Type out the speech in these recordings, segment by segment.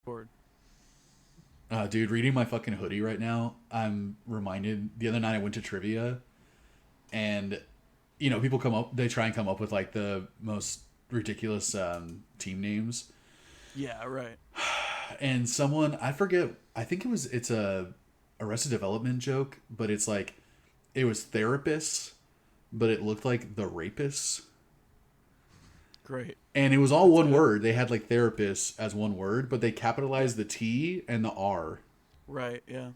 Board. Dude, reading my fucking hoodie right now, I'm reminded the other night I went to trivia and people come up they try and come up with like the most ridiculous team names. Yeah, right. And someone, I forget, I think it's a Arrested Development joke, but it's like it was therapists, but it looked like the rapists. Great. And it was all That's one good. word. They had like therapists as one word, but they Yeah. capitalized the T and the R. Right. Yeah.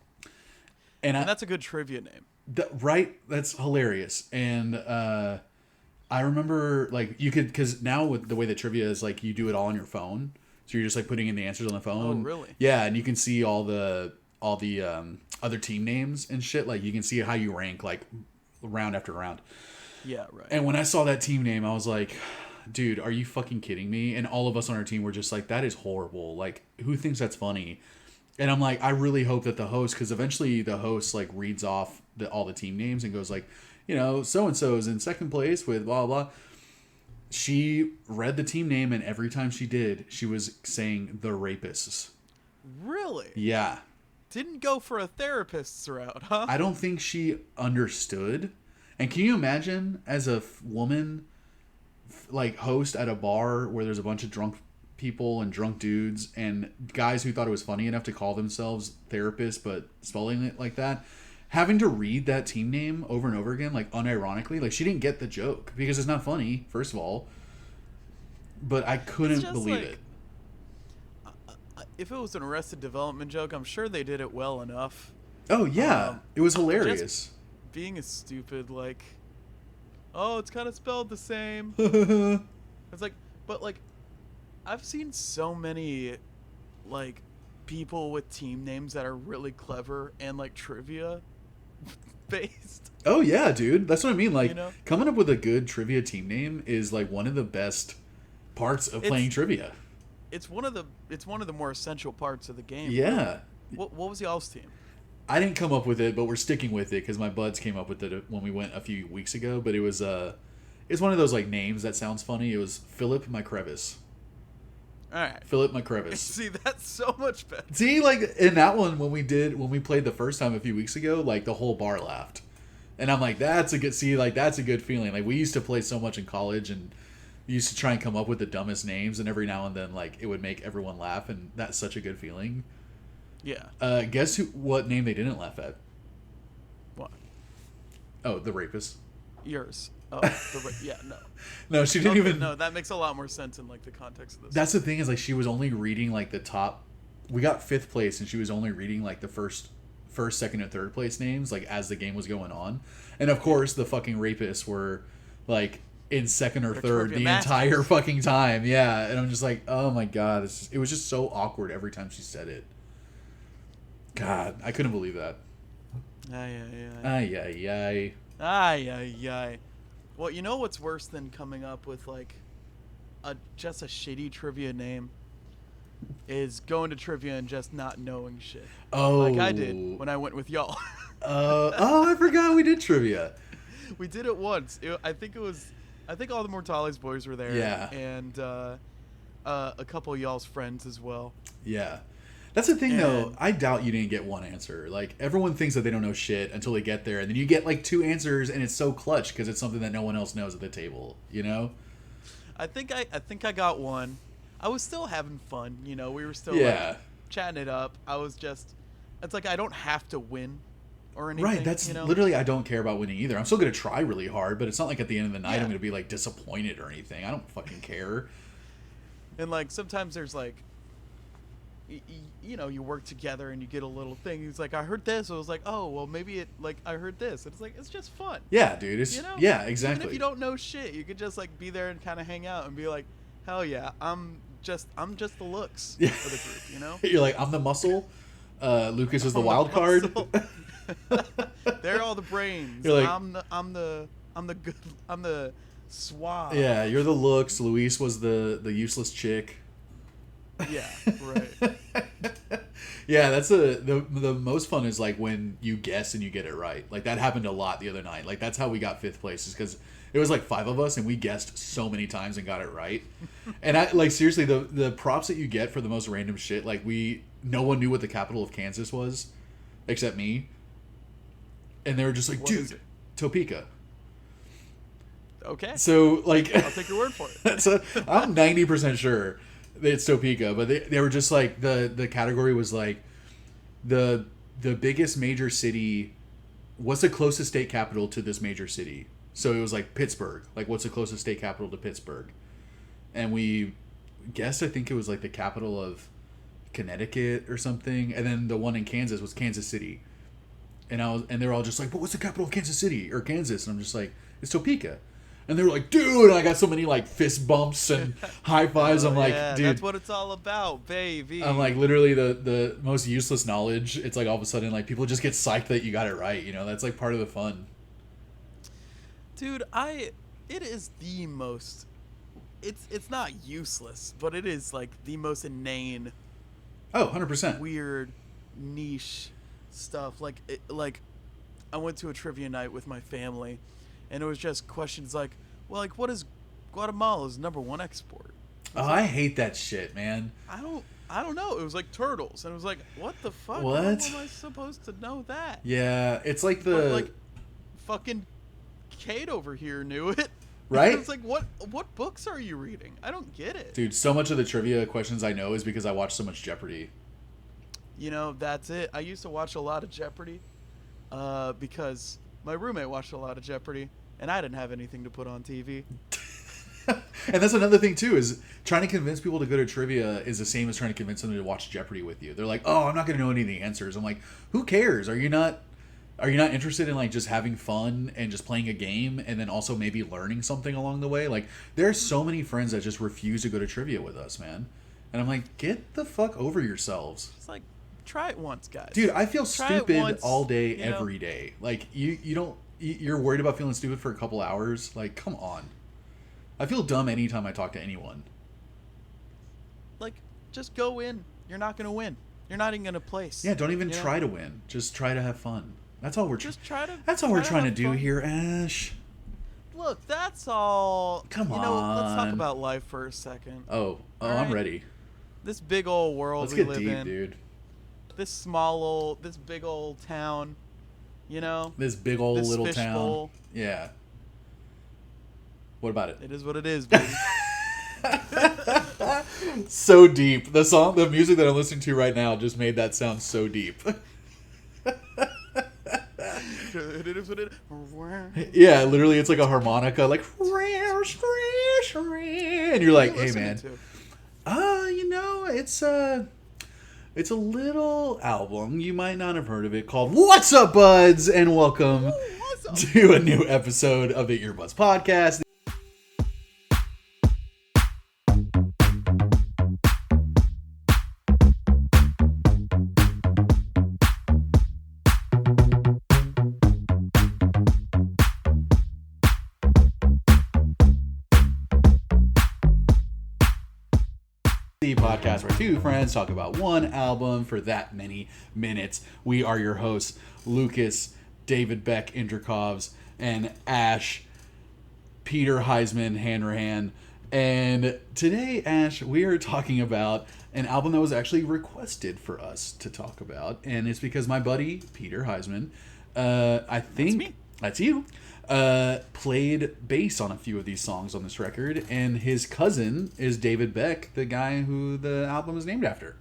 And And that's a good trivia name. right, that's hilarious. And I remember like you could, because now with the way that trivia is, like you do it all on your phone, so you're just like putting in the answers on the Oh, phone. really? Yeah, and you can see all the other team names and shit. Like you can see how you rank like round after round. Yeah, right. And when I saw that team name, I was like, dude, are you fucking kidding me? And all of us on our team were just like, that is horrible. Like, who thinks that's funny? And I'm like, I really hope that the host, because eventually the host like reads off all the team names and goes like, so and so is in second place with blah blah. She read the team name, and every time she did, she was saying the rapists. Really? Yeah, Didn't go for a therapist's route, huh? I don't think she understood. And can you imagine as a woman, like host at a bar where there's a bunch of drunk people and drunk dudes and guys who thought it was funny enough to call themselves therapists but spelling it like that, having to read that team name over and over again, like unironically, like she didn't get the joke because it's not funny, first of all, but I It's couldn't just believe it. like if it was an Arrested Development joke, I'm sure they did it well enough. Oh yeah, Um, it was just hilarious. being a stupid like, oh, it's kind of spelled the same. It's like, but like, I've seen so many, like, people with team names that are really clever and like trivia based. Oh yeah, dude, that's what I mean. You Like know, coming up with a good trivia team name is like one of the best parts of playing it's trivia. it's one of the more essential parts of the game, really. Yeah, What was y'all's team? I didn't come up with it, but we're sticking with it because my buds came up with it when we went a few weeks ago. But it's one of those like names that sounds funny. It was Philip my crevice. All right. Philip my crevice. See, that's so much better. See, like in that one when we played the first time a few weeks ago, like the whole bar laughed, and I'm like, that's a good that's a good feeling. Like we used to play so much in college and we used to try and come up with the dumbest names, and every now and then like it would make everyone laugh, and that's such a good feeling. Yeah. Guess what name they didn't laugh at? What? Oh, the rapist. Yours. Oh, yeah, no. No, she didn't Okay, even. no, that makes a lot more sense in like the context of this. That's the thing is like she was only reading like the top. We got fifth place, and she was only reading like the first, second, and third place names like as the game was going on, and of course the fucking rapists were like in second or They're third trivia the masters. entire fucking time. Yeah, and I'm just like, oh my god, it was just so awkward every time she said it. God, I couldn't believe that. Ay, ay, ay. Ay ay ay. Ay, ay, ay. Well, you know what's worse than coming up with like just a shitty trivia name is going to trivia and just not knowing shit. Like I did Oh. when I went with y'all. Oh, I forgot we did trivia. We did it once. I think all the Mortales boys were there. Yeah. And a couple of y'all's friends as well. Yeah. That's the thing, though. And I doubt you didn't get one answer. Like, everyone thinks that they don't know shit until they get there, and then you get, like, two answers, and it's so clutch because it's something that no one else knows at the table, you know? I think I got one. I was still having fun, we were still like Yeah. chatting it up. It's like I don't have to win or anything, Right, that's literally, I don't care about winning either. I'm still going to try really hard, but it's not like at the end of the night Yeah. I'm going to be, like, disappointed or anything. I don't fucking care. And like sometimes there's like you work together and you get a little thing. He's like, I heard this. I was like, oh, well, maybe I heard this. And it's like, it's just fun. Yeah, dude. Yeah, Even exactly. if you don't know shit, you could just like be there and kind of hang out and be like, hell yeah, I'm just the looks Yeah. for the group, You're like, I'm the muscle. Lucas is the I'm wild card. muscle. They're all the brains. You're like- I'm the good. I'm the suave. Yeah, you're the looks. Luis was the useless chick. Yeah. Right. Yeah, that's the most fun is like when you guess and you get it right. Like that happened a lot the other night. Like that's how we got fifth place, is because it was like 5 of us and we guessed so many times and got it right. And I like seriously the props that you get for the most random shit. Like no one knew what the capital of Kansas was, except me. And they were just like, What dude, is it? Topeka. Okay. So like, I'll take your word for it. I'm 90% sure that it's Topeka, but they were just like the category was like the biggest major city. What's the closest state capital to this major city? So it was like Pittsburgh. Like, what's the closest state capital to Pittsburgh? And we guessed, I think it was like the capital of Connecticut or something. And then the one in Kansas was Kansas City. And they were all just like, but what's the capital of Kansas City or Kansas? And I'm just like, it's Topeka. And they were like, dude, and I got so many like fist bumps and high fives. I'm like, yeah, dude, that's what it's all about, baby. I'm like, literally the most useless knowledge. It's like all of a sudden like people just get psyched that you got it right. You know, that's like part of the fun. Dude, it is the most, it's not useless, but it is like the most inane, Oh, 100%. weird, niche stuff. Like I went to a trivia night with my family, and it was just questions like, well, like, what is Guatemala's #1 export? I hate that shit, man. I don't know. It was like turtles, and it was like, what the fuck? What? How am I supposed to know that? Yeah, it's like But, like, fucking Kate over here knew it. Right? It's like, what books are you reading? I don't get it. Dude, so much of the trivia questions I know is because I watch so much Jeopardy. You know, that's it. I used to watch a lot of Jeopardy because my roommate watched a lot of Jeopardy, and I didn't have anything to put on TV. And that's another thing too, is trying to convince people to go to trivia is the same as trying to convince them to watch Jeopardy with you. They're like, oh, I'm not going to know any of the answers. I'm like, who cares? Are you not interested in like just having fun and just playing a game and then also maybe learning something along the way? Like, there are so many friends that just refuse to go to trivia with us, man. And I'm like, get the fuck over yourselves. It's like, try it once, guys. Dude, I feel Try it stupid once, all day, you know? every day. Like, you're worried about feeling stupid for a couple hours? Like, come on. I feel dumb anytime I talk to anyone. Like, just go in. You're not gonna win. You're not even gonna place. Yeah, don't even you know? try to win. Just try to have fun. That's all we're Just try to. That's all we're trying to have do fun. here, Ash. Look, that's all. Come You know, let's talk on. about life for a second. Oh, All I'm right. ready. This big old world Let's we get live deep, in. dude. This big old town. You know. This big old This little fish town. bowl. Yeah. What about it? It is what it is, baby. So deep. The music that I'm listening to right now just made that sound so deep. It is what it is. Yeah, literally, it's like a harmonica, like, and you're like, What are you hey, man. listening to? You know, it's a little album you might not have heard of it called What's Up, Buds, and welcome Ooh, what's up? to a new episode of the Earbuds Podcast. The podcast where two friends talk about one album for that many minutes. We are your hosts, Lucas, David Beck, Indrakovs, and Ash, Peter Heisman, Hanrahan. And today, Ash, we are talking about an album that was actually requested for us to talk about. And it's because my buddy, Peter Heisman, I think... me. That's you. Played bass on a few of these songs on this record, and his cousin is David Beck, the guy who the album is named after.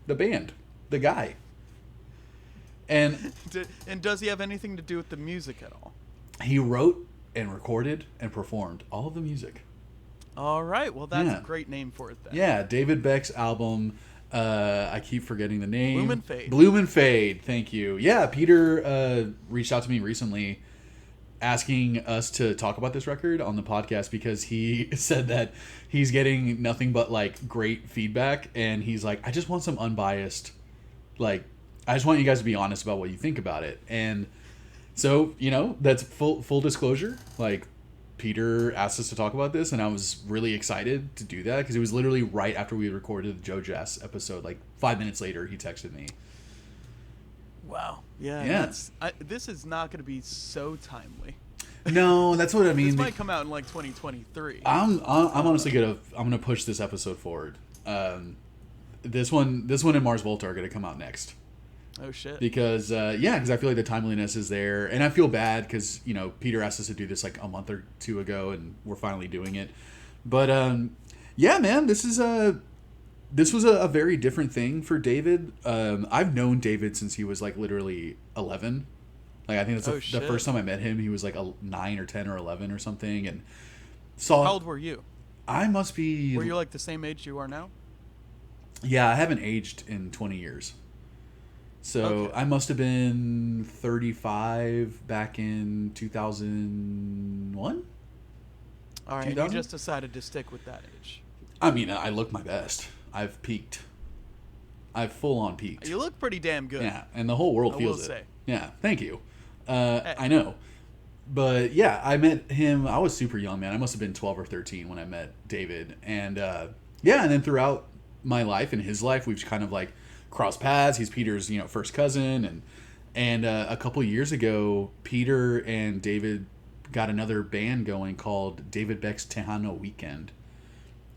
The band. The guy. And And does he have anything to do with the music at all? he wrote and recorded and performed all of the music. All right. Well, that's Yeah. a great name for it then. Yeah, David Beck's album, I keep forgetting the name. Bloom and Fade. Bloom and Fade, thank you. Yeah, Peter reached out to me recently asking us to talk about this record on the podcast because he said that he's getting nothing but like great feedback, and he's like, I just want some unbiased, like, I just want you guys to be honest about what you think about it. And so, you know, that's full disclosure, like, Peter asked us to talk about this, and I was really excited to do that because it was literally right after we recorded the Joe Jess episode. Like 5 minutes later, he texted me. Wow. Yeah. Yeah. This is not going to be so timely. No, that's what I mean. This might come out in like 2023. I'm honestly gonna push this episode forward. This one and Mars Volta are gonna come out next. Oh shit. Because because I feel like the timeliness is there, and I feel bad because Peter asked us to do this like a month or two ago, and we're finally doing it. But yeah, man, this was a very different thing for David. I've known David since he was like literally 11. Like I think that's the first time I met him. He was like 9 or 10 or 11 or something, and saw. How old were you? I must be. Were you like the same age you are now? Yeah, I haven't aged in 20 years. So okay. I must have been 35 back in 2001. All right, and you just decided to stick with that age. I mean, I look my best. I've peaked. I've full on peaked. You look pretty damn good. Yeah, and the whole world feels it. Say. Yeah, thank you. Hey. I know. But yeah, I met him. I was super young, man. I must have been 12 or 13 when I met David. And and then throughout my life and his life, we've kind of like crossed paths. He's Peter's, first cousin. And a couple years ago, Peter and David got another band going called David Beck's Tejano Weekend,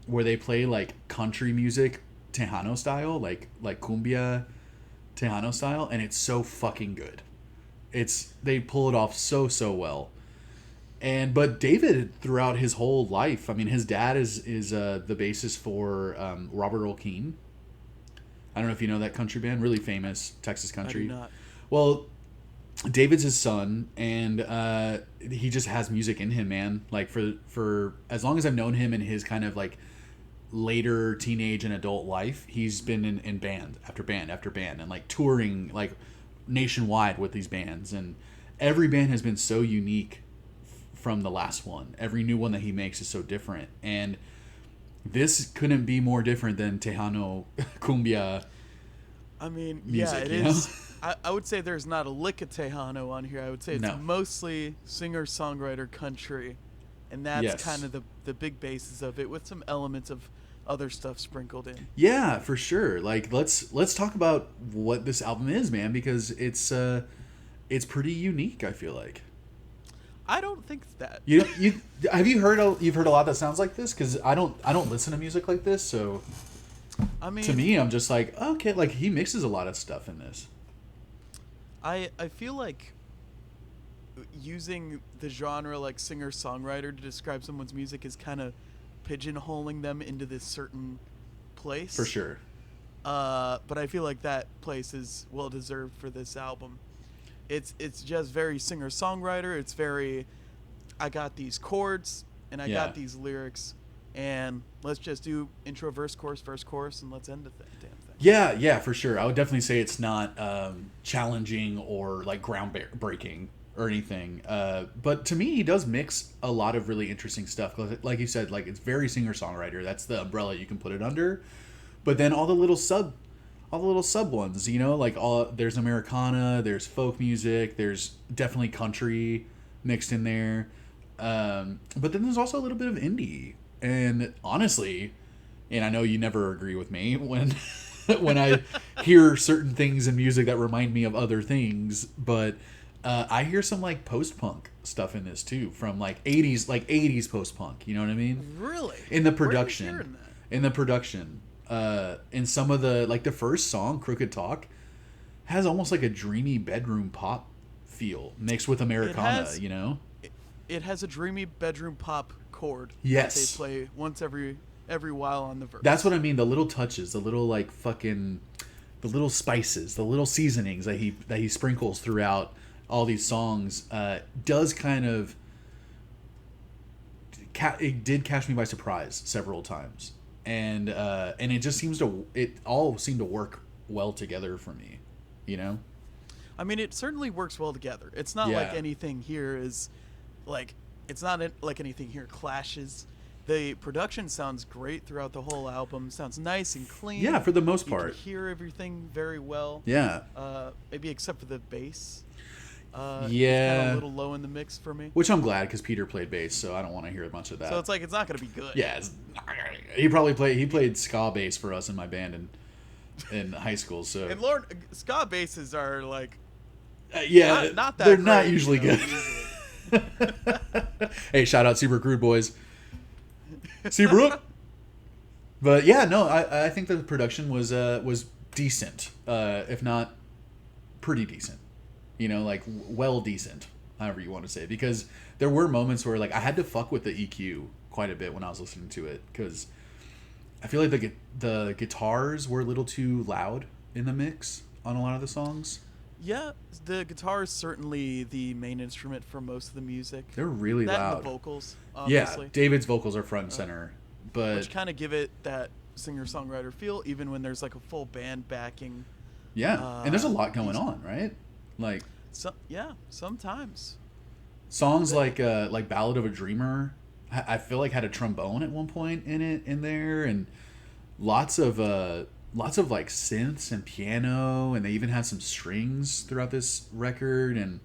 where they play like country music Tejano style, like cumbia Tejano style, and it's so fucking good. They pull it off so well. But David, throughout his whole life, I mean, his dad is the bassist for Robert Earl Keen. I don't know if you know that country band, really famous Texas country. I do not. Well, David's his son, and he just has music in him, man. Like for as long as I've known him in his kind of like later teenage and adult life, he's been in band after band after band, and like touring like nationwide with these bands, and every band has been so unique from the last one. Every new one that he makes is so different, and this couldn't be more different than Tejano cumbia. I mean, music, yeah, it is. I would say there's not a lick of Tejano on here. I would say it's mostly singer-songwriter country, and that's kind of the big basis of it, with some elements of other stuff sprinkled in. Yeah, for sure. Like let's talk about what this album is, man, because it's pretty unique, I feel like. I don't think that. You've heard a lot that sounds like this, cuz I don't listen to music like this, so I mean, to me I'm just like, okay, like he mixes a lot of stuff in this. I feel like using the genre like singer-songwriter to describe someone's music is kind of pigeonholing them into this certain place. For sure. But I feel like that place is well deserved for this album. It's just very singer-songwriter. It's very, I got these chords and I got these lyrics, and let's just do intro, verse, chorus, and let's end the damn thing. Yeah, for sure. I would definitely say it's not challenging or like groundbreaking or anything. But to me, he does mix a lot of really interesting stuff. Like you said, like it's very singer-songwriter. That's the umbrella you can put it under. But then all the little sub ones, like there's Americana, there's folk music, there's definitely country mixed in there. But then there's also a little bit of indie. And honestly, and I know you never agree with me when when I hear certain things in music that remind me of other things, but I hear some like post-punk stuff in this too, from like 80s post-punk, you know what I mean? Really? In the production. Where are you hearing that? In the production. In some of the, like the first song, Crooked Talk, has almost like a dreamy bedroom pop feel mixed with Americana, It has a dreamy bedroom pop chord. Yes. That they play once every while on the verse. That's what I mean. The little touches, the little like fucking, the little spices, the little seasonings that he sprinkles throughout all these songs does kind of. It did catch me by surprise several times, and it just all seemed to work well together for me, I mean, it certainly works well together. It's not like anything here is, like, it's not like anything here clashes. The production sounds great throughout the whole album. Sounds nice and clean. Yeah, for the most part. You can hear everything very well. Yeah. Maybe except for the bass. It's kind of a Yeah, little low in the mix for me. which I'm glad because Peter played bass, so I don't want to hear a bunch of that. So it's like it's not gonna be good. Yeah, he played ska bass for us in my band in high school. So And Lord, ska basses are like yeah, not that they're great, not usually you know, good. Hey, shout out Seabrook Rude Boys. Seabrook. But yeah, no, I think the production was decent, if not pretty decent. You know, like well decent, however you want to say it. Because there were moments where like I had to fuck with the EQ quite a bit when I was listening to it because I feel like the guitars were a little too loud in the mix on a lot of the songs. Yeah, the guitar is certainly the main instrument for most of the music. They're really That loud. and the vocals, Yeah, obviously. David's vocals are front and center, but Which kind of give it that singer-songwriter feel, even when there's like a full band backing. yeah, and there's a lot going on, right? Like Yeah, sometimes. songs like Ballad of a Dreamer, I feel like had a trombone at one point in there, and lots of like synths and piano, and they even had some strings throughout this record, and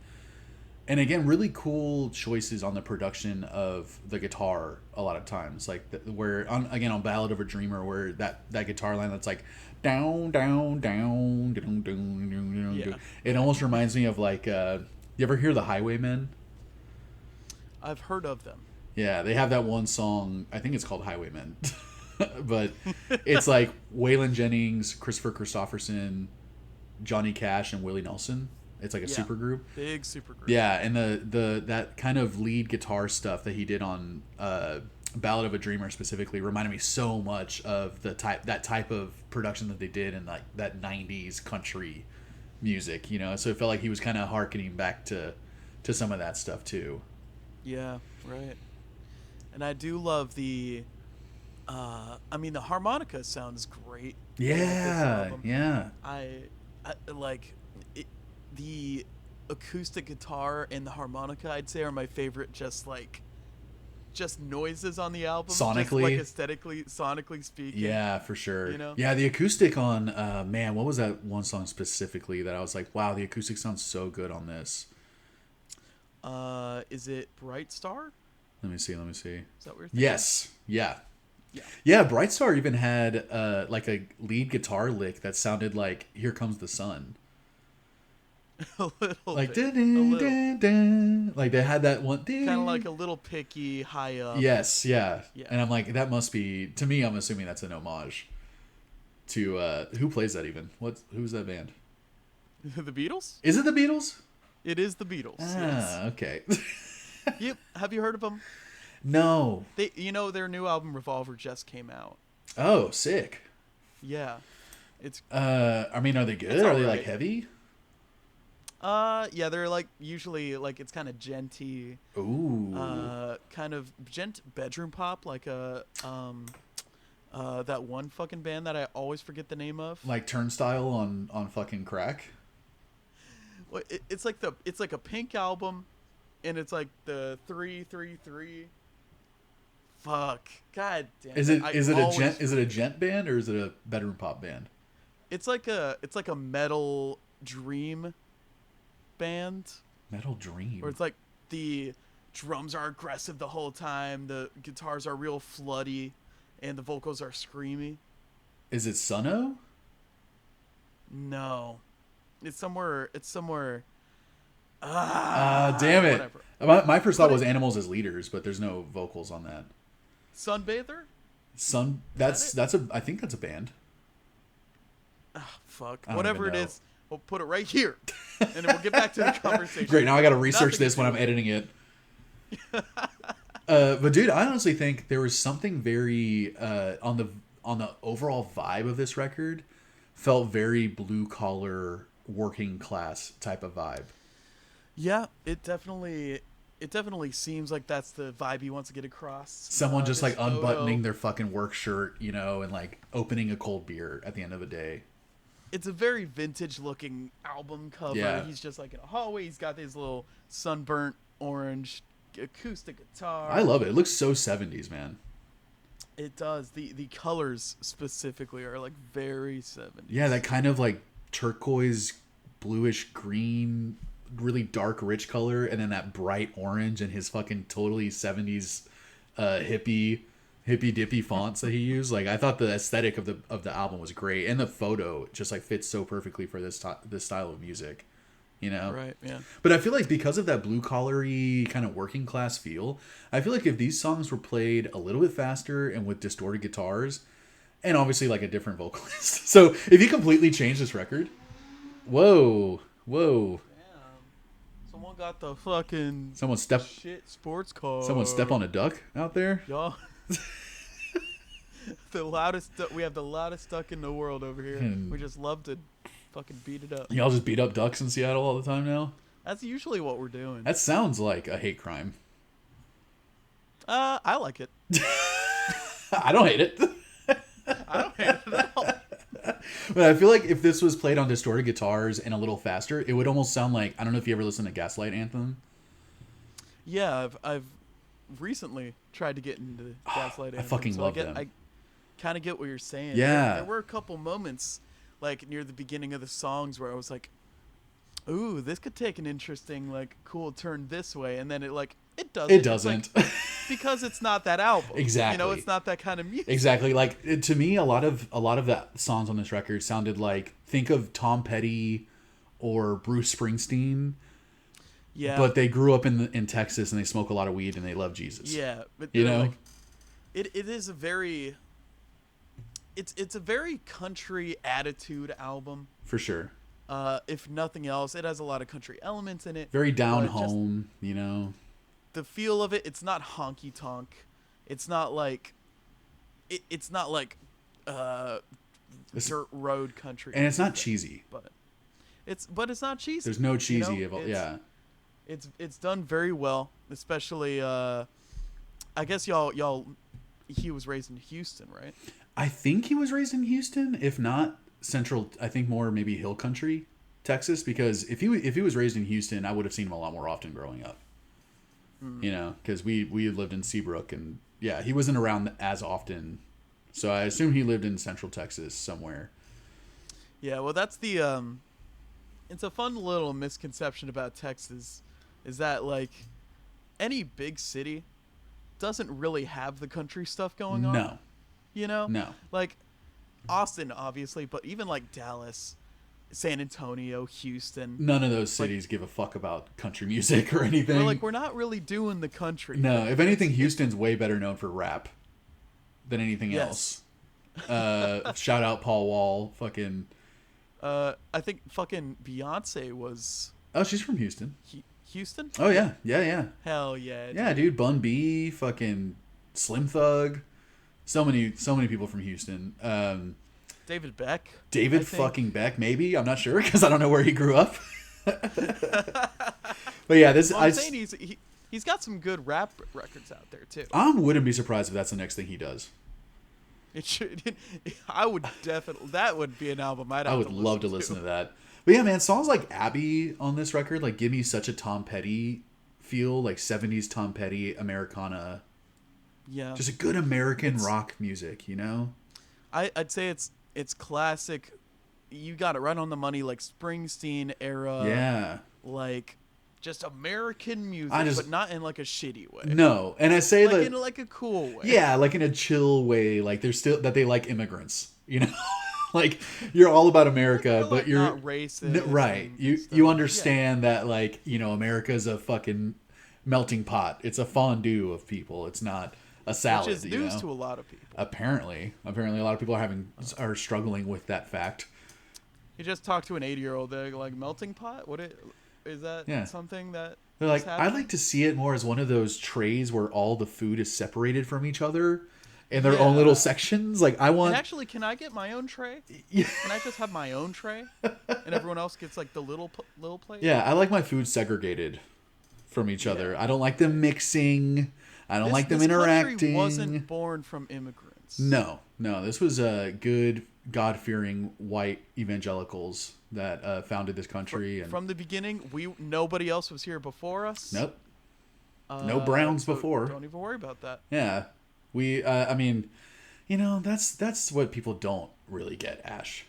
again, really cool choices on the production of the guitar a lot of times, like where on Ballad of a Dreamer, where that guitar line that's like down down down down down down. Yeah. It almost reminds me of like you ever hear the Highwaymen? I've heard of them. Yeah, they have that one song, I think it's called Highwaymen. But it's like Waylon Jennings, Christopher Christopherson, Johnny Cash, and Willie Nelson. It's like a super group. Big super group. Yeah, and the that kind of lead guitar stuff that he did on Ballad of a Dreamer specifically reminded me so much of that type of production that they did in like that 90s country music, you know. So it felt like he was kind of harkening back to some of that stuff too. Yeah, right. And I do love the the harmonica sounds great. on this Yeah, album. yeah. I like it, the acoustic guitar and the harmonica, I'd say, are my favorite just noises on the album. Just, Sonically? like sonically speaking. Yeah, for sure. You know? Yeah, the acoustic on man, what was that one song specifically that I was like, wow, the acoustic sounds so good on this. Is it Bright Star? Let me see. Is that what you're thinking? Yes. Yeah. Yeah. Yeah, Bright Star even had like a lead guitar lick that sounded like Here Comes the Sun. A little Like bit. dun, dun, dun. Like they had that one Kind of like a little picky, high up. Yes, yeah. Yeah. And I'm like, that must be, to me, I'm assuming that's an homage to who plays that even? Who's that band? The Beatles? Is it the Beatles? It is the Beatles. Ah, okay. Yep. Have you heard of them? No. Their new album Revolver just came out. Oh, sick. Yeah. It's I mean, are they good? It's Are they alright. like heavy? yeah, they're like usually like it's kind of genty, Ooh. kind of bedroom pop, like that one fucking band that I always forget the name of. Like Turnstile on fucking crack. Well, it's like a Pink album, and it's like the 333. Fuck, god damn. Is it always- is it a gent band or is it a bedroom pop band? It's like a metal dream band, Metal Dream. where it's like the drums are aggressive the whole time, the guitars are real floody, and the vocals are screamy. Is it Suno? No, it's somewhere. Damn it. Whatever. My first thought was Animals as Leaders, but there's no vocals on that. Sunbather. I think that's a band. Fuck. I don't Whatever even it know. is, we'll put it right here, and then we'll get back to the conversation. Great, now I got to research Nothing this to when do I'm with editing it. But dude, I honestly think there was something very on the overall vibe of this record felt very blue collar working class type of vibe. Yeah, it definitely seems like that's the vibe he wants to get across. Someone just this like unbuttoning photo. their fucking work shirt, you know, and like opening a cold beer at the end of the day. It's a very vintage looking album cover. Yeah. He's just like in a hallway. He's got this little sunburnt orange acoustic guitar. I love it. It looks so 70s, man. It does. The colors specifically are like very 70s. Yeah, that kind of like turquoise, bluish green, really dark, rich color, and then that bright orange and his fucking totally 70s hippie dippy fonts that he used. Like, I thought the aesthetic of the album was great, and the photo just like fits so perfectly for this style of music, you know? Right, yeah. But I feel like because of that blue collary kind of working class feel, I feel like if these songs were played a little bit faster and with distorted guitars, and obviously like a different vocalist. So if you completely change this record, whoa. Damn. Someone got the fucking shit sports car. Someone step on a duck out there. Y'all. We have the loudest duck in the world over here. We just love to fucking beat it up. Y'all just beat up ducks in Seattle all the time now? That's usually what we're doing. That sounds like a hate crime. I like it. I don't hate it. I don't hate it at all. But I feel like if this was played on distorted guitars and a little faster, it would almost sound like, I don't know if you ever listened to Gaslight Anthem. Yeah, I've recently tried to get into Gaslight Anthem. I fucking love them. I kind of get what you're saying. Yeah. There were a couple moments, like near the beginning of the songs, where I was like, "Ooh, this could take an interesting, like, cool turn this way," and then it doesn't. It doesn't. Like, because it's not that album. Exactly. You know, it's not that kind of music. Exactly. Like, to me, a lot of the songs on this record sounded like, think of Tom Petty or Bruce Springsteen. Yeah. But they grew up in Texas and they smoke a lot of weed and they love Jesus. Yeah, but you know, like, it is a very. It's a very country attitude album. For sure. If nothing else, it has a lot of country elements in it. Very down home, you know. The feel of it, it's not honky tonk. It's not like it's not like dirt road country. And it's not cheesy. But it's not cheesy. There's no cheesy, you know? yeah. It's done very well, especially I guess he was raised in Houston, right? I think he was raised in Houston, if not central, I think more maybe hill country, Texas, because if he was raised in Houston, I would have seen him a lot more often growing up. You know, because we lived in Seabrook, and yeah, he wasn't around as often, so I assume he lived in central Texas somewhere. Yeah, well, that's the it's a fun little misconception about Texas, is that like any big city doesn't really have the country stuff going on. No. You know? No. Like Austin, obviously, but even like Dallas, San Antonio, Houston. None of those cities give a fuck about country music or anything. We're not really doing the country. No, if anything, Houston's way better known for rap than anything else. Shout out Paul Wall. Fucking. I think fucking Beyonce was. Oh, she's from Houston. Houston? Oh yeah. Hell yeah. Yeah, dude. Bun B, fucking Slim Thug. So many people from Houston. David Beck. David fucking Beck, maybe. I'm not sure because I don't know where he grew up. But yeah, this. Well, I'm saying he's got some good rap records out there too. I wouldn't be surprised if that's the next thing he does. It should. I would definitely. That would be an album I would love to listen to that. But yeah, man, songs like Abby on this record like give me such a Tom Petty feel, like 70s Tom Petty Americana. Yeah. Just a good American rock music, you know? I'd say it's classic. You got it right on the money, like Springsteen era. Yeah. Like just American music, but not in like a shitty way. No, and I say like in like a cool way. Yeah, like in a chill way. Like they're still that they like immigrants, you know? Like you're all about America, but like you're not racist. Right. You understand that like, you know, America's a fucking melting pot. It's a fondue of people. It's not a salad. Which is news to a lot of people. Apparently, a lot of people are struggling with that fact. You just talk to an 80-year-old. They're like melting pot. Is that something that? They're like, I'd like to see it more as one of those trays where all the food is separated from each other in their own little sections. Like I want. And actually, can I get my own tray? Can I just have my own tray, and everyone else gets like the little plate? Yeah, I like my food segregated from each other. I don't like them mixing. I don't like them interacting. This country wasn't born from immigrants. No. This was good, God-fearing white evangelicals that founded this country. From the beginning, nobody else was here before us. Nope. No Browns before. Don't even worry about that. Yeah, I mean, you know, that's what people don't really get. Ash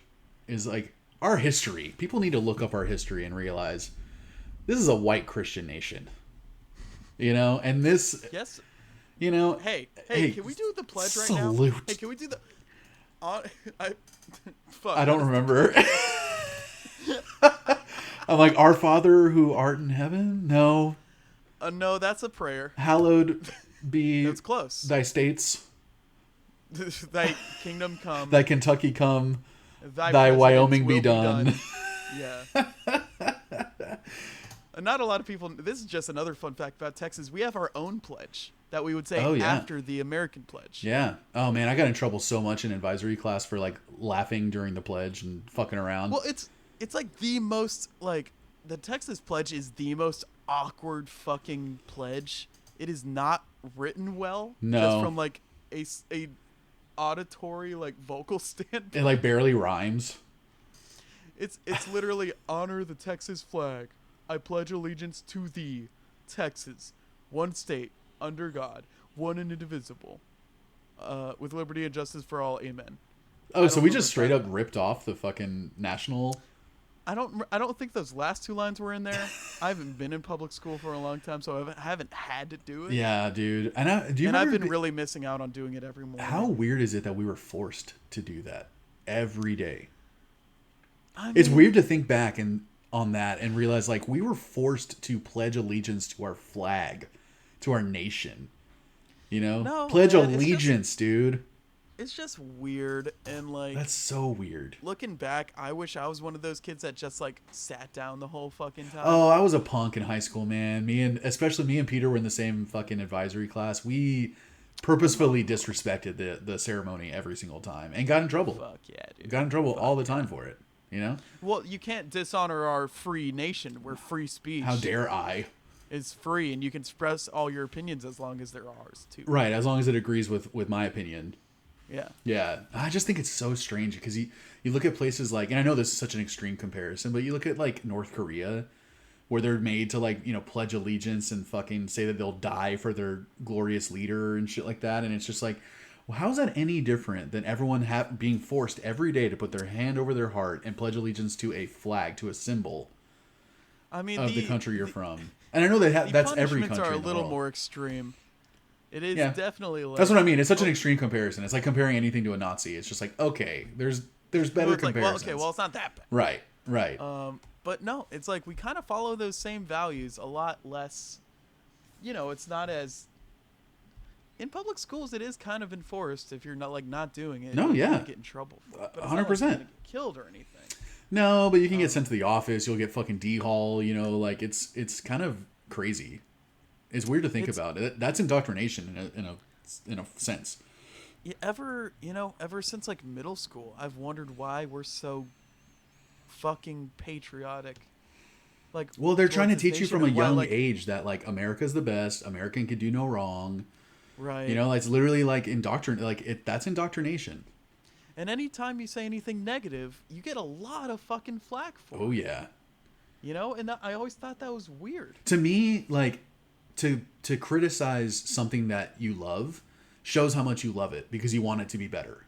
is like our history. People need to look up our history and realize this is a white Christian nation, you know, and this, Yes. you know, Hey, can we do the pledge right now? salute. Hey, can we do the? Fuck. I don't remember. I'm like, Our Father who art in heaven. No. No, that's a prayer. Hallowed be That's close. thy states, Thy kingdom come. thy Kentucky come, thy president's Wyoming will be done. Yeah. Not a lot of people. This is just another fun fact about Texas. We have our own pledge that we would say after the American pledge. Yeah. Oh man, I got in trouble so much in advisory class for like laughing during the pledge and fucking around. Well, it's like the most like the Texas pledge is the most awkward fucking pledge. It is not written well. No. Just from like a auditory like vocal standpoint. It like barely rhymes. It's literally honor the Texas flag. I pledge allegiance to thee, Texas, one state, under God, one and indivisible, with liberty and justice for all. Amen. Oh, so we just straight up ripped off the fucking national. I don't think those last two lines were in there. I haven't been in public school for a long time, so I haven't had to do it. Yeah, dude. And I've been really missing out on doing it every morning. How weird is it that we were forced to do that every day? I mean, It's weird to think back on that and realize like we were forced to pledge allegiance to our flag, to our nation. You know? No, pledge man, allegiance, dude. It's just weird, and like That's so weird. looking back, I wish I was one of those kids that just like sat down the whole fucking time. Oh, I was a punk in high school, man. Especially me and Peter were in the same fucking advisory class. We purposefully disrespected the ceremony every single time and got in trouble. Fuck yeah, dude. Got in trouble all the time for it. You know? Well, you can't dishonor our free nation where free speech How dare I? is free, and you can express all your opinions as long as they're ours too. Right, as long as it agrees with my opinion. Yeah. Yeah, I just think it's so strange because you look at places like, and I know this is such an extreme comparison, but you look at like North Korea, where they're made to like, you know, pledge allegiance and fucking say that they'll die for their glorious leader and shit like that, and it's just like, well, how is that any different than everyone being forced every day to put their hand over their heart and pledge allegiance to a flag, to a symbol I mean, of the country you're from? And I know that's every country. The punishments are a in the little world. more extreme. It is Yeah. definitely like That's what I mean. It's such an extreme comparison. It's like comparing anything to a Nazi. It's just like, okay, there's better it's like, comparisons. well, it's not that bad. Right. But no, it's like we kind of follow those same values a lot less. You know, it's not as in public schools. It is kind of enforced if you're not doing it. No, you're yeah. gonna get in trouble for it. But it's not like 100%. you're gonna get killed or anything. No, but you can get sent to the office. You'll get fucking D-Hall. You know, like it's kind of crazy. It's weird to think about it. That's indoctrination in a sense. Ever since like middle school, I've wondered why we're so fucking patriotic. Like, Well, they're trying to towards this teach you nation from a and why, young like, age that like America's the best. American can do no wrong. right? You know, it's literally like that's indoctrination. And anytime you say anything negative, you get a lot of fucking flack for it. Oh yeah. You know, and I always thought that was weird. To me, like to criticize something that you love shows how much you love it because you want it to be better.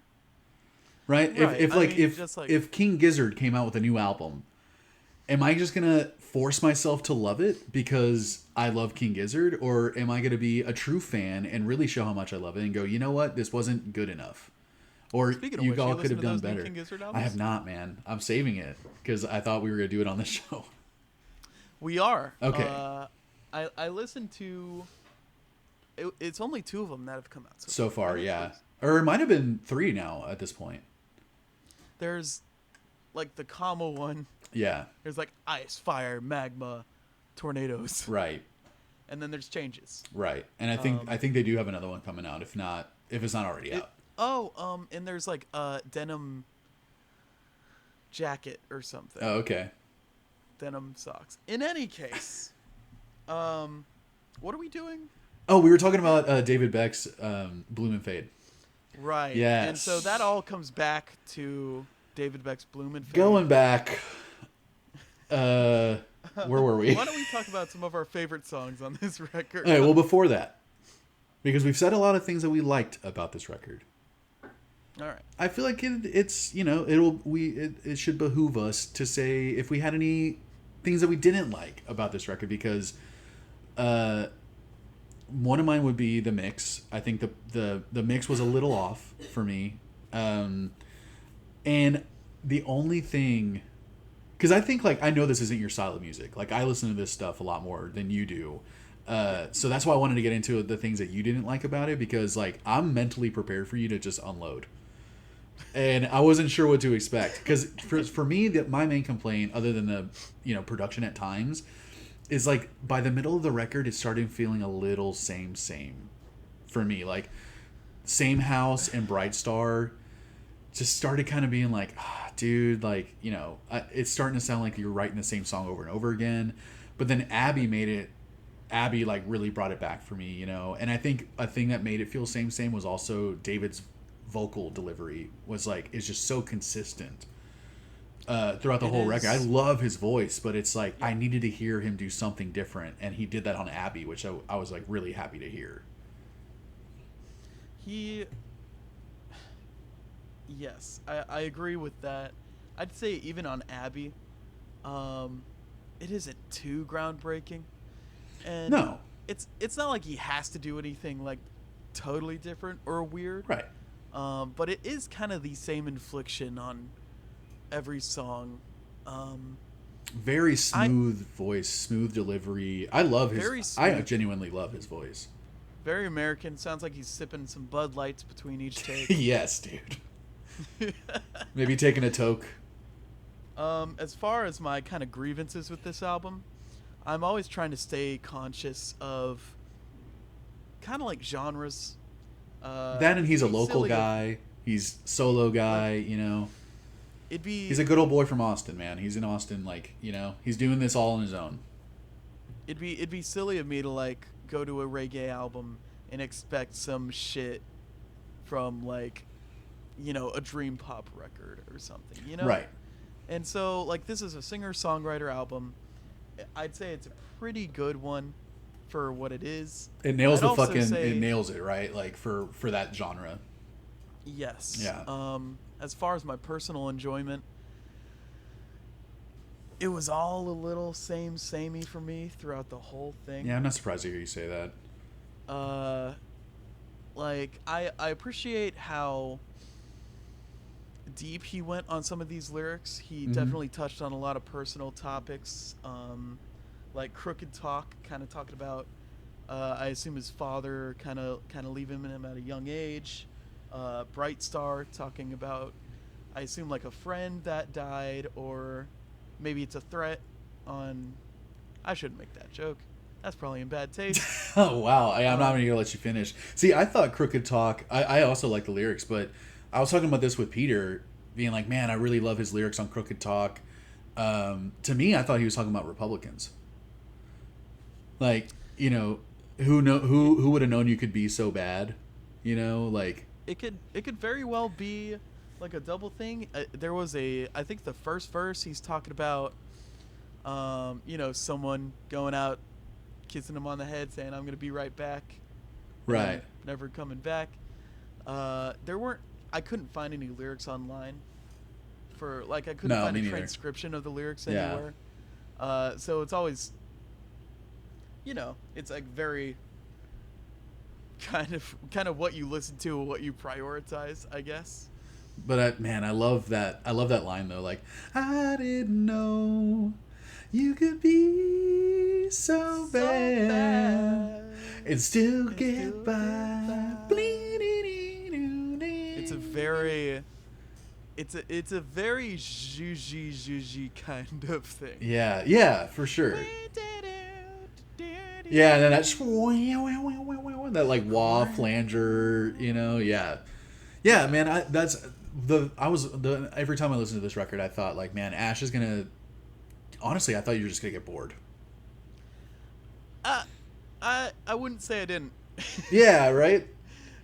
Right? If King Gizzard came out with a new album, am I just gonna force myself to love it because I love King Gizzard, or am I gonna be a true fan and really show how much I love it and go, you know what, this wasn't good enough, or you all could have done better? I have not, man. I'm saving it because I thought we were gonna do it on this show. We are. Okay. I listened to. It's only 2 of them that have come out so far, yeah. Or it might have been 3 now at this point. There's, like, the Kama one. Yeah. There's like ice, fire, magma, tornadoes. Right. And then there's changes. Right. And I think they do have another one coming out, if it's not already out. And there's like a denim jacket or something. Oh, okay. Denim socks. In any case, what are we doing? Oh, we were talking about David Beck's Bloom and Fade. Right. Yes. And so that all comes back to David Beck's Bloom and Fade. Going back. Where were we? Why don't we talk about some of our favorite songs on this record? Okay, well, before that, because we've said a lot of things that we liked about this record. All right. I feel like it's, you know, it should behoove us to say if we had any things that we didn't like about this record, because one of mine would be the mix. I think the mix was a little off for me. And the only thing, because I think, like, I know this isn't your style of music. Like, I listen to this stuff a lot more than you do. So that's why I wanted to get into the things that you didn't like about it, because, like, I'm mentally prepared for you to just unload. And I wasn't sure what to expect, because for me, my main complaint, other than the, you know, production at times, is, like, by the middle of the record, it started feeling a little same for me. Like, Same House and Bright Star just started kind of being like, dude, like, you know, it's starting to sound like you're writing the same song over and over again. But then Abby like really brought it back for me, you know. And I think a thing that made it feel same was also David's vocal delivery is just so consistent throughout the whole record. I love his voice, but it's like, I needed to hear him do something different, and he did that on Abby, which I was like really happy to hear. Yes, I agree with that. I'd say even on Abby, it isn't too groundbreaking, and no, it's not like he has to do anything like totally different or weird, right? But it is kind of the same infliction on every song. Very smooth voice, smooth delivery. I love his. I genuinely love his voice. Very American. Sounds like he's sipping some Bud Lights between each take. Yes, dude. Maybe taking a toke. As far as my kind of grievances with this album, I'm always trying to stay conscious of kind of like genres. That, and he's a local guy. He's solo guy, you know. He's a good old boy from Austin, man. He's in Austin, like, you know, he's doing this all on his own. It'd be silly of me to, like, go to a reggae album and expect some shit from, like, you know, a dream pop record or something, you know? Right. And so, like, this is a singer-songwriter album. I'd say it's a pretty good one for what it is. It nails it nails it, right? Like, for that genre. Yes. Yeah. As far as my personal enjoyment, it was all a little samey for me throughout the whole thing. Yeah, I'm not surprised to hear you say that. Like, I appreciate how deep he went on some of these lyrics. He definitely touched on a lot of personal topics, like Crooked Talk, kind of talking about, I assume his father kind of leaving him at a young age. Bright Star, talking about, I assume, like a friend that died, or maybe it's a threat on... I shouldn't make that joke. That's probably in bad taste. Oh, wow. I'm not even going to let you finish. See, I thought Crooked Talk... I also like the lyrics, but I was talking about this with Peter, being like, man, I really love his lyrics on Crooked Talk. To me, I thought he was talking about Republicans. Like, you know, who would have known you could be so bad? You know, like... It could very well be like a double thing. There was I think the first verse, he's talking about, you know, someone going out, kissing him on the head, saying, "I'm gonna be right back," right? Never coming back. I couldn't find any lyrics online for, like, I couldn't find a transcription of the lyrics anywhere. So it's always, you know, it's like very kind of what you listen to, what you prioritize, I guess. But I love that line though. Like, I didn't know you could be so bad and still get by. It's a very zhuzhy kind of thing. Yeah, for sure. Yeah, and then that like wah flanger, you know, yeah, man. Every time I listened to this record, I thought, like, man, Ash is gonna. Honestly, I thought you were just gonna get bored. I wouldn't say I didn't. Yeah, right.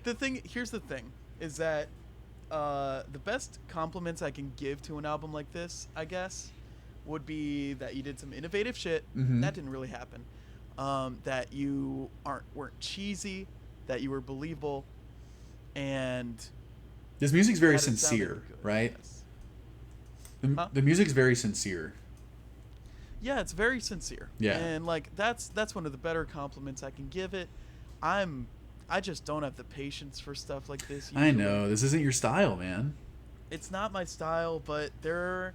Here's the thing, is that the best compliments I can give to an album like this, I guess, would be that you did some innovative shit. That didn't really happen. That you weren't cheesy, that you were believable, and this music's very sincere, right? Yes. The music's very sincere. Yeah, it's very sincere. Yeah. And like that's one of the better compliments I can give it. I just don't have the patience for stuff like this usually. I know this isn't your style, man. It's not my style, but there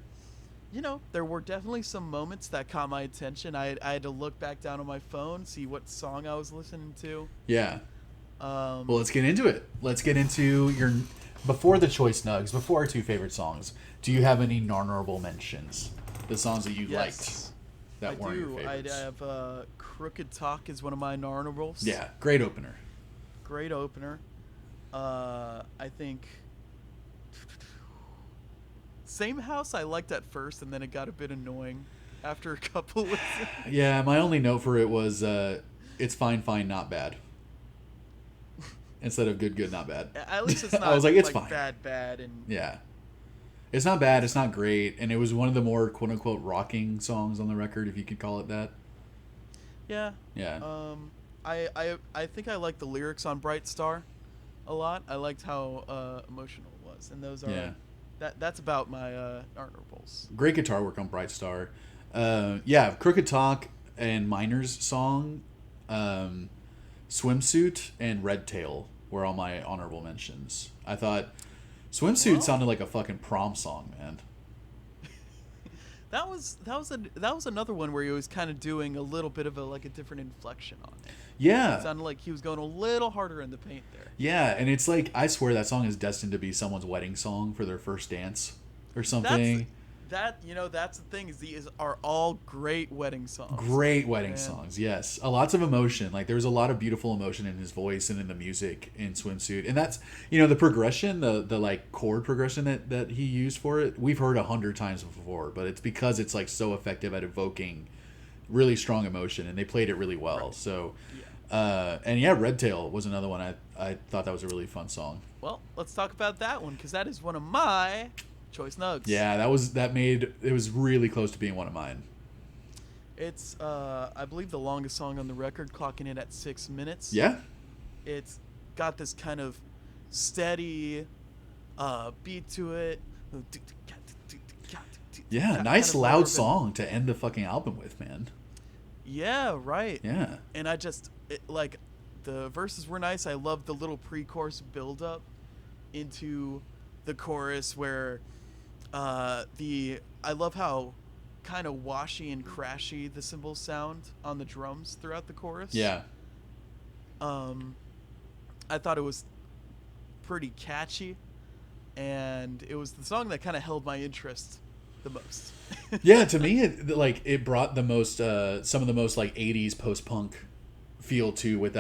were definitely some moments that caught my attention. I had to look back down on my phone, see what song I was listening to. Yeah. Well, let's get into it. Let's get into your before the choice nugs, before our two favorite songs. Do you have any honorable mentions? The songs that you liked that weren't your favorites. I have Crooked Talk is one of my honorables. Yeah, great opener. Great opener. I think Same House I liked at first, and then it got a bit annoying after a couple listens. Yeah, my only note for it was it's fine, not bad. Instead of good, not bad. At least it's not I was like, it's fine. bad. And yeah. It's not bad, it's not great, and it was one of the more quote-unquote rocking songs on the record, if you could call it that. Yeah. Yeah. I think I like the lyrics on Bright Star a lot. I liked how emotional it was, and those are that's about my honorables. Great guitar work on Bright Star. Yeah, Crooked Talk and Miner's song, Swimsuit and Red Tail were all my honorable mentions. I thought Swimsuit sounded like a fucking prom song, man. That was another one where he was kind of doing a little bit of a different inflection on it. Yeah. It sounded like he was going a little harder in the paint there. Yeah, and it's like, I swear that song is destined to be someone's wedding song for their first dance or something. That's the thing, is these are all great wedding songs. Great wedding songs, yes. Lots of emotion. Like, there was a lot of beautiful emotion in his voice and in the music in Swimsuit. And that's, the progression, the like chord progression that he used for it, we've heard 100 times before, but it's because it's like so effective at evoking really strong emotion, and they played it really well. Right. So, Red Tail was another one. I thought that was a really fun song. Well, let's talk about that one, because that is one of my choice nugs. Yeah, it was really close to being one of mine. It's I believe the longest song on the record, clocking in at 6 minutes. Yeah. It's got this kind of steady beat to it. Yeah, nice loud song to end the fucking album with, man. Yeah, right. Yeah. And the verses were nice. I love the little pre-chorus build-up into the chorus where I love how kind of washy and crashy the cymbals sound on the drums throughout the chorus. Yeah. I thought it was pretty catchy, and it was the song that kind of held my interest the most. Yeah, to me, it brought the most some of the most like 80s post-punk feel to with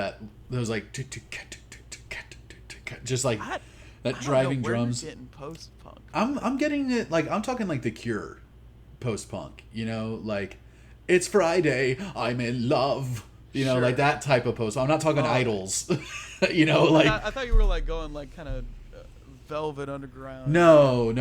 those like just like that driving drums. You're getting post-punk. I'm getting it, like, I'm talking like The Cure post-punk, like it's Friday, I'm in love, Sure. like that type of post. I'm not talking Idols. I thought you were like going like kind of Velvet Underground. No.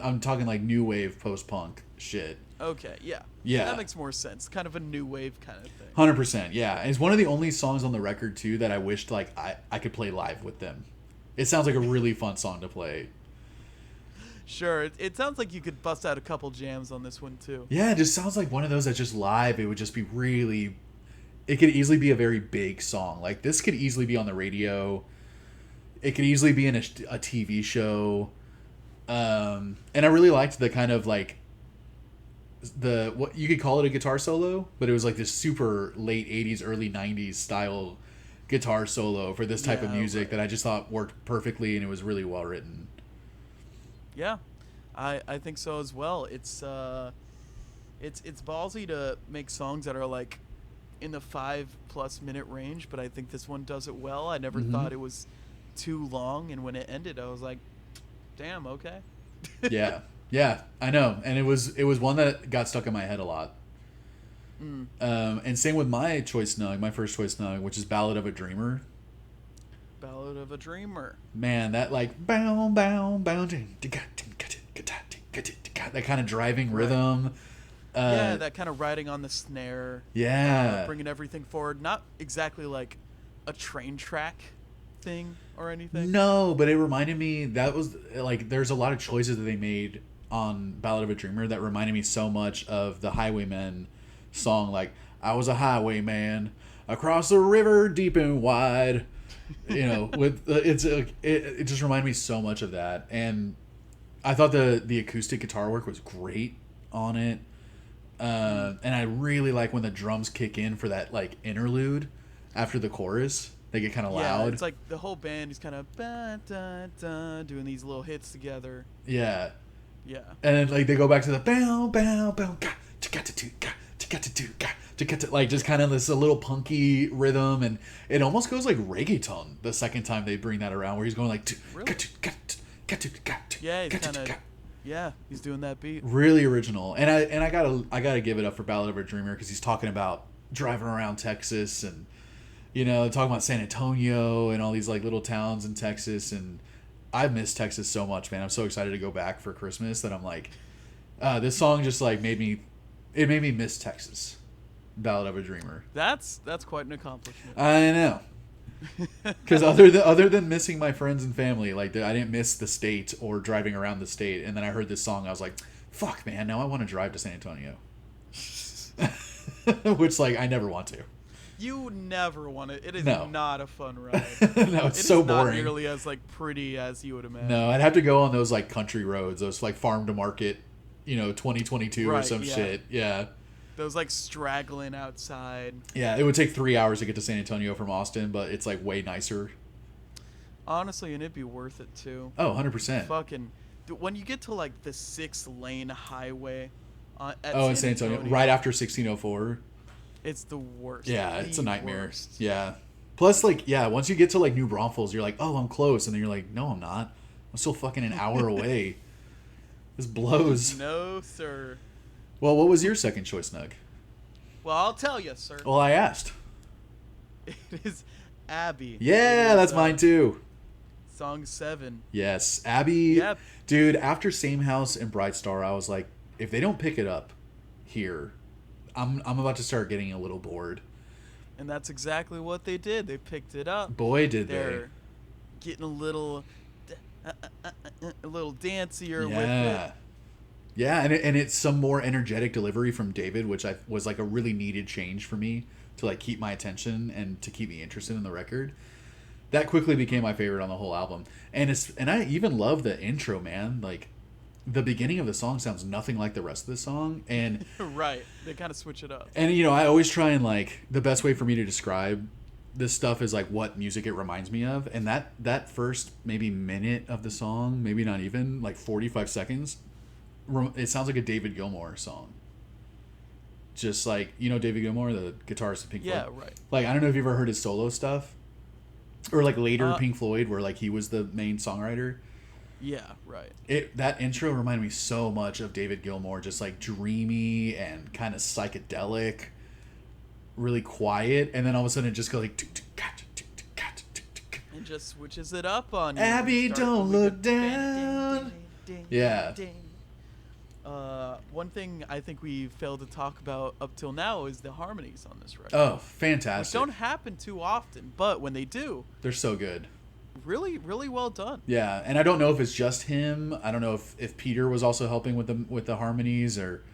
I'm talking like new wave post-punk shit. Okay, yeah. That makes more sense. Kind of a new wave kind of thing. 100%, yeah. And it's one of the only songs on the record too that I wished like I could play live with them. It sounds like a really fun song to play. Sure, it sounds like you could bust out a couple jams on this one too. Yeah, it just sounds like one of those that just live, it would just be really... It could easily be a very big song. Like, this could easily be on the radio. It could easily be in a TV show. And I really liked the kind of like... what you could call it a guitar solo, but it was like this super late 80s, early 90s style guitar solo for this type of music that I just thought worked perfectly, and it was really well written. Yeah, I think so as well. It's ballsy to make songs that are like in the 5+ minute range, but I think this one does it well. I never thought it was too long, and when it ended, I was like, damn, okay. Yeah, I know, and it was one that got stuck in my head a lot. And same with my choice snug, my first choice snug, which is Ballad of a Dreamer. Ballad of a Dreamer. Man, that like bow bow bow, that kind of driving rhythm. That kind of riding on the snare. Yeah, bringing everything forward. Not exactly like a train track thing or anything. No, but it reminded me that was like there's a lot of choices that they made on Ballad of a Dreamer that reminded me so much of the Highwaymen song, like I was a highwayman across the river deep and wide. You know, with it just reminded me so much of that, and I thought the acoustic guitar work was great on it. And I really like when the drums kick in for that like interlude after the chorus. They get kind of loud. It's like the whole band is kind of doing these little hits together. Yeah. Yeah. And then like they go back to the bow bow bow like just kind of this a little punky rhythm, and it almost goes like reggaeton the second time they bring that around, where he's going like really? Yeah, he's kind of he's doing that beat. Really original. And I gotta give it up for Ballad of a Dreamer, because he's talking about driving around Texas and, you know, talking about San Antonio and all these like little towns in Texas. And I miss Texas so much, man. I'm so excited to go back for Christmas that I'm like, this song just like made me miss Texas. Ballad of a Dreamer. That's quite an accomplishment. I know. Because other than missing my friends and family, like I didn't miss the state or driving around the state. And then I heard this song, I was like, fuck, man, now I want to drive to San Antonio. Which, like, I never want to. You never want to. It is No. not a fun ride. No, it's so boring. Not nearly as like pretty as you would imagine. No, I'd have to go on those like country roads, those like farm to market, 2022 or some shit. Yeah. Those like straggling outside. Yeah, it would take 3 hours to get to San Antonio from Austin, but it's like way nicer. Honestly, and it'd be worth it too. Oh, 100%. Fucking, when you get to like the 6-lane highway at in San Antonio, right after 1604. It's the worst. Yeah, it's a nightmare. Worst. Yeah. Plus, like, once you get to like New Braunfels, you're like, oh, I'm close, and then you're like, no, I'm not. I'm still fucking an hour away. This blows. No, sir. Well, what was your second choice, Nug? Well, I'll tell you, sir. Well, I asked. It is Abby. Yeah, that's mine too. Song 7. Yes, Abby. Yep. Dude, after Same House and Bright Star, I was like, if they don't pick it up here, I'm about to start getting a little bored. And that's exactly what they did. They picked it up. Boy, did They're getting a little dancier with it. Yeah, and it's some more energetic delivery from David, which was like a really needed change for me to like keep my attention and to keep me interested in the record. That quickly became my favorite on the whole album. And I even love the intro, man. Like the beginning of the song sounds nothing like the rest of the song, and right, they kind of switch it up. And I always try and like the best way for me to describe this stuff is like what music it reminds me of, and that first maybe minute of the song, maybe not even like 45 seconds, it sounds like a David Gilmour song. Just like, David Gilmour, the guitarist of Pink Floyd. Yeah, right. Like, I don't know if you've ever heard his solo stuff, or like later Pink Floyd, where like he was the main songwriter. Yeah, right. That intro reminded me so much of David Gilmour, just like dreamy and kind of psychedelic, really quiet, and then all of a sudden it just goes like and just switches it up on you. Abby, don't look down. Yeah. One thing I think we failed to talk about up till now is the harmonies on this record. Oh, fantastic. Which don't happen too often, but when they do, they're so good. Really, really well done. Yeah, and I don't know if it's just him. I don't know if Peter was also helping with the harmonies, or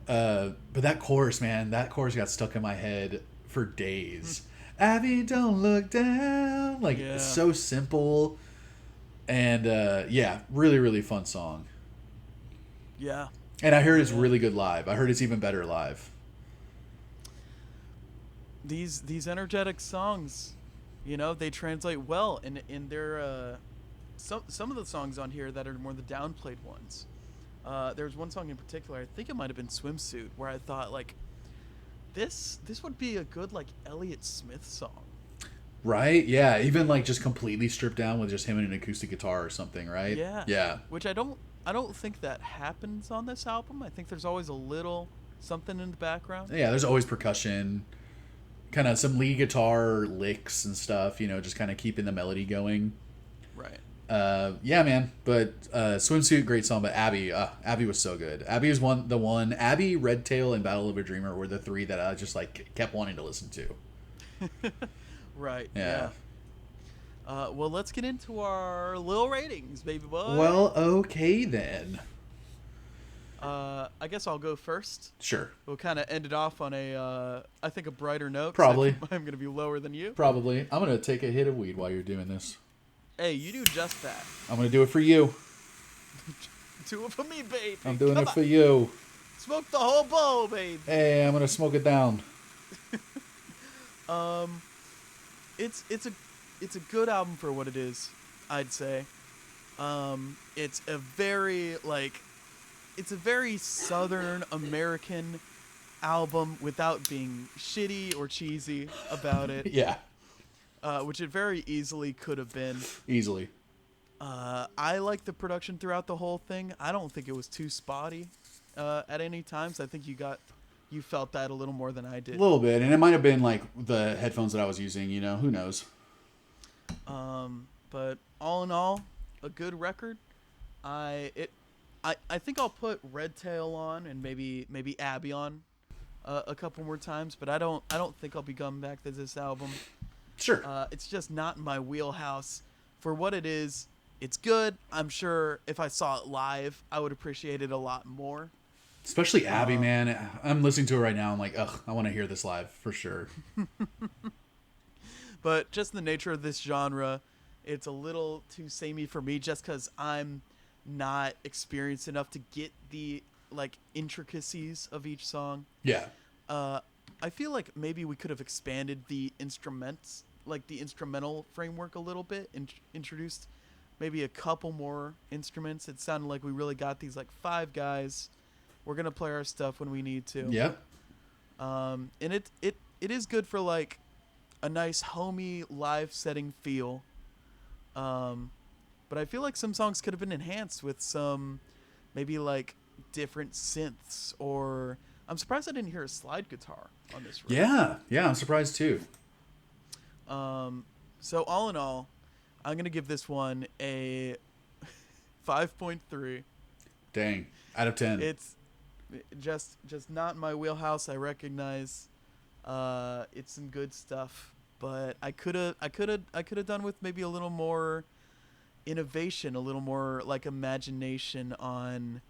but that chorus, man, got stuck in my head for days. Abby, don't look down. Like, it's so simple, and really, really fun song. Yeah. And I heard it's really good live. I heard it's even better live. These energetic songs, they translate well in their some of the songs on here that are more the downplayed ones. There's one song in particular, I think it might have been Swimsuit, where I thought like this would be a good like Elliott Smith song. Right? Yeah, even like just completely stripped down with just him and an acoustic guitar or something, right? Yeah. Yeah. Which I don't think that happens on this album. I think there's always a little something in the background. Yeah, there's always percussion, kind of some lead guitar licks and stuff, just kind of keeping the melody going. Right. Yeah, man. But Swimsuit, great song. But Abby was so good. Abby is Abby, Redtail, and Battle of a Dreamer were the three that I just like kept wanting to listen to. Right. Yeah. Well, let's get into our little ratings, baby boy. Well, okay then. I guess I'll go first. Sure. We'll kind of end it off on I think a brighter note. 'Cause Probably. I'm going to be lower than you. Probably. I'm going to take a hit of weed while you're doing this. Hey, you do just that. I'm going to do it for you. Do it for me, baby. I'm doing Come it on. for you. Smoke the whole bowl, baby. Hey, I'm going to smoke it down. It's a good album for what it is, I'd say. It's a very Southern American album without being shitty or cheesy about it. Yeah. Which it very easily could have been. Easily. I like the production throughout the whole thing. I don't think it was too spotty at any times. I think you felt that a little more than I did. A little bit. And it might have been like the headphones that I was using, who knows? But all in all, a good record. I think I'll put Red Tail on and maybe Abby on a couple more times, but I don't think I'll be coming back to this album. Sure. It's just not in my wheelhouse. For what it is, it's good. I'm sure if I saw it live, I would appreciate it a lot more. Especially Abby, man. I'm listening to it right now. I'm like, ugh, I want to hear this live for sure. But just the nature of this genre, it's a little too samey for me just because I'm not experienced enough to get the intricacies of each song. Yeah. I feel like maybe we could have expanded the instruments, the instrumental framework a little bit, and introduced maybe a couple more instruments. It sounded like we really got these 5 guys. We're gonna play our stuff when we need to. Yep. And it is good for a nice homey live setting feel. But I feel like some songs could have been enhanced with some maybe different synths, or I'm surprised I didn't hear a slide guitar on this record. Yeah, I'm surprised too. So all in all, I'm going to give this one a 5.3. Dang. Out of 10. It's just not in my wheelhouse. I recognize it's some good stuff, but I could have done with maybe a little more innovation, a little more imagination on